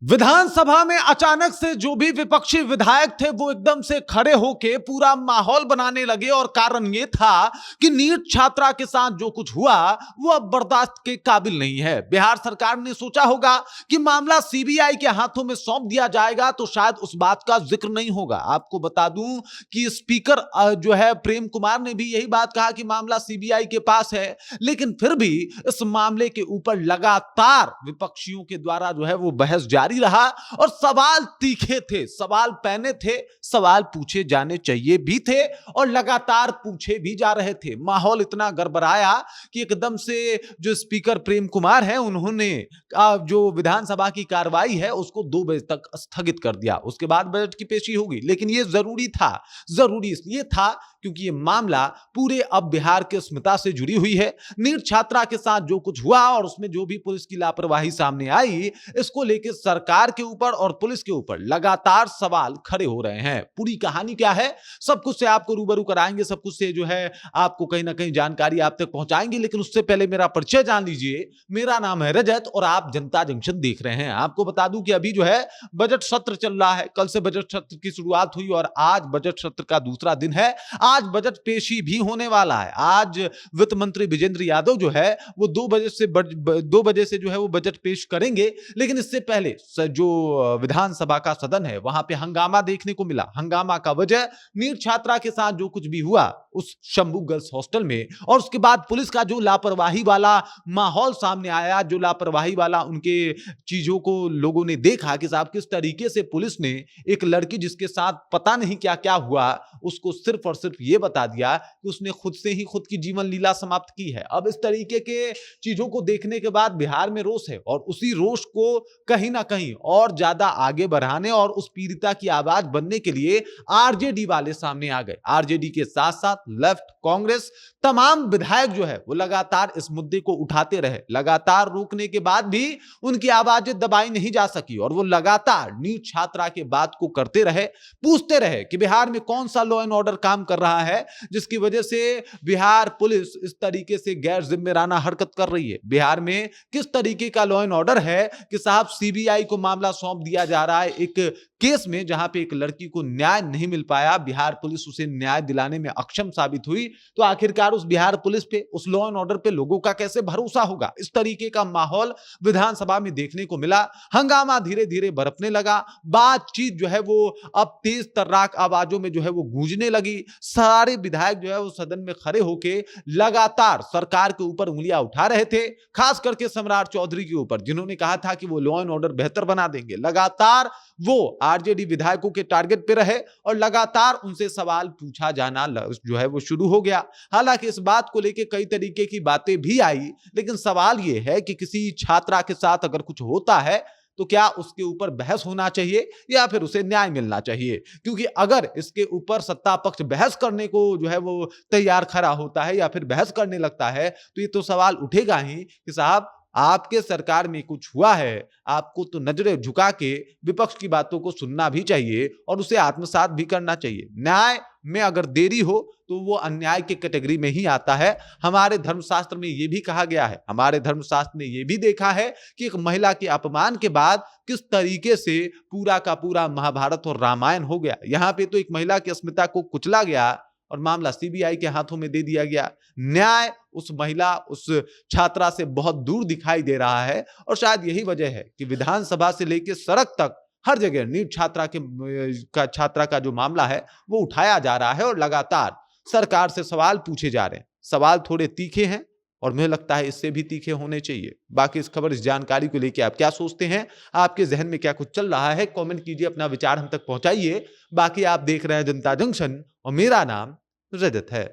विधानसभा में अचानक से जो भी विपक्षी विधायक थे वो एकदम से खड़े होके पूरा माहौल बनाने लगे और कारण ये था कि नीट छात्रा के साथ जो कुछ हुआ वो अब बर्दाश्त के काबिल नहीं है। बिहार सरकार ने सोचा होगा कि मामला सीबीआई के हाथों में सौंप दिया जाएगा तो शायद उस बात का जिक्र नहीं होगा। आपको बता दूं कि स्पीकर जो है प्रेम कुमार ने भी यही बात कहा कि मामला सीबीआई के पास है, लेकिन फिर भी इस मामले के ऊपर लगातार विपक्षियों के द्वारा जो है वो बहस जारी रहा और सवाल तीखे थे, सवाल पैने थे, सवाल पूछे जाने चाहिए भी थे और लगातार पूछे भी जा रहे थे। माहौल इतना गड़बड़ाया कि एकदम से जो स्पीकर प्रेम कुमार हैं उन्होंने जो विधानसभा की कार्रवाई है उसको 2 बजे तक स्थगित कर दिया। उसके बाद बजट की पेशी होगी, लेकिन यह जरूरी था। जरूरी इसलिए था क्योंकि यह मामला पूरे अब बिहार के अस्मिता से जुड़ी हुई है। नीट छात्रा के साथ जो कुछ हुआ और उसमें जो भी पुलिस की लापरवाही सामने आई, इसको लेकर सरकार के ऊपर और पुलिस के ऊपर लगातार सवाल खड़े हो रहे हैं। पूरी कहानी क्या है, सब कुछ से आपको रूबरू कराएंगे, सब कुछ से जो है आपको कहीं ना कहीं जानकारी आप तक पहुंचाएंगे। लेकिन उससे पहले मेरा परिचय जान लीजिए। मेरा नाम है रजत और आप जनता जंक्शन देख रहे हैं। आपको बता दूं कि अभी जो है बजट सत्र चल रहा है। कल से बजट सत्र की शुरुआत हुई और आज बजट सत्र का दूसरा दिन है। आज बजट पेशी भी होने वाला है। आज वित्त मंत्री विजेंद्र यादव जो है वो 2 बजे से जो है वो बजट पेश करेंगे। लेकिन इससे पहले जो विधानसभा का सदन है वहां पे हंगामा देखने को मिला। हंगामा का वजह नीट छात्रा के साथ जो कुछ भी हुआ उस शंभू गर्ल्स हॉस्टल में, और उसके बाद पुलिस का जो लापरवाही वाला माहौल सामने आया, जो लापरवाही वाला उनके चीजों को लोगों ने देखा कि साहब किस तरीके से पुलिस ने एक लड़की जिसके साथ पता नहीं क्या क्या हुआ उसको सिर्फ और सिर्फ ये बता दिया कि उसने खुद से ही खुद की जीवन लीला समाप्त की है। अब इस तरीके के चीजों को देखने के बाद बिहार में रोष है और उसी रोष को कहीं ना कहीं और ज्यादा आगे बढ़ाने और उस पीड़िता की आवाज बनने के लिए आरजेडी वाले सामने आ गए। आरजेडी के साथ साथ लेफ्ट, कांग्रेस, तमाम विधायक जो है वो लगातार इस मुद्दे को उठाते रहे। लगातार रोकने के बाद भी उनकी आवाजें दबाई नहीं जा सकी और वो लगातार नीट छात्रा के बात को करते रहे, पूछते रहे कि बिहार में कौन सा लॉ एंड ऑर्डर काम कर रहा है जिसकी वजह से बिहार पुलिस इस तरीके से गैर जिम्मेदाराना हरकत कर रही है। बिहार में किस तरीके का लॉ एंड ऑर्डर है कि साहब सीबीआई को मामला सौंप दिया जा रहा है एक केस में जहां पे एक लड़की को न्याय नहीं मिल पाया, बिहार पुलिस उसे न्याय दिलाने में अक्षम साबित हुई, तो आखिरकार उस बिहार पुलिस पे, उस लॉ एंड ऑर्डर पे लोगों का कैसे भरोसा होगा। इस तरीके का माहौल विधानसभा में देखने को मिला। हंगामा धीरे धीरे बरपने लगा। बातचीत जो है वो अब तेज तर्राक आवाजों में जो है वो गूंजने लगी। सारे विधायक जो है वो सदन में खड़े होकर लगातार सरकार के ऊपर उंगलियां उठा रहे थे, खास करके सम्राट चौधरी के ऊपर जिन्होंने कहा था कि वो लॉ एंड ऑर्डर बेहतर बना देंगे। लगातार वो आरजेडी विधायकों के टारगेट पे रहे और लगातार उनसे सवाल पूछा जाना जो है वो शुरू हो गया। हालांकि इस बात को लेकर कई तरीके की बातें भी आई, लेकिन सवाल ये है कि किसी छात्रा के साथ अगर कुछ होता है तो क्या उसके ऊपर बहस होना चाहिए या फिर उसे न्याय मिलना चाहिए। क्योंकि अगर इसके ऊपर सत्ता पक्ष बहस करने को जो है वो तैयार खड़ा होता है या फिर बहस करने लगता है तो ये तो सवाल उठेगा ही कि साहब आपके सरकार में कुछ हुआ है, आपको तो नजरें झुका के विपक्ष की बातों को सुनना भी चाहिए और उसे आत्मसात भी करना चाहिए। न्याय में अगर देरी हो तो वो अन्याय के कैटेगरी में ही आता है। हमारे धर्मशास्त्र में ये भी कहा गया है, हमारे धर्मशास्त्र ने ये भी देखा है कि एक महिला के अपमान के बाद किस तरीके से पूरा का पूरा महाभारत और रामायण हो गया। यहाँ पे तो एक महिला की अस्मिता को कुचला गया और मामला सीबीआई के हाथों में दे दिया गया। न्याय उस महिला, उस छात्रा से बहुत दूर दिखाई दे रहा है और शायद यही वजह है कि विधानसभा से लेकर सड़क तक हर जगह नीट छात्रा का जो मामला है वो उठाया जा रहा है और लगातार सरकार से सवाल पूछे जा रहे हैं। सवाल थोड़े तीखे हैं और मुझे लगता है इससे भी तीखे होने चाहिए। बाकी इस खबर, इस जानकारी को लेकर आप क्या सोचते हैं, आपके जहन में क्या कुछ चल रहा है, कमेंट कीजिए, अपना विचार हम तक पहुंचाइए। बाकी आप देख रहे हैं जनता जंक्शन और मेरा नाम रजत है।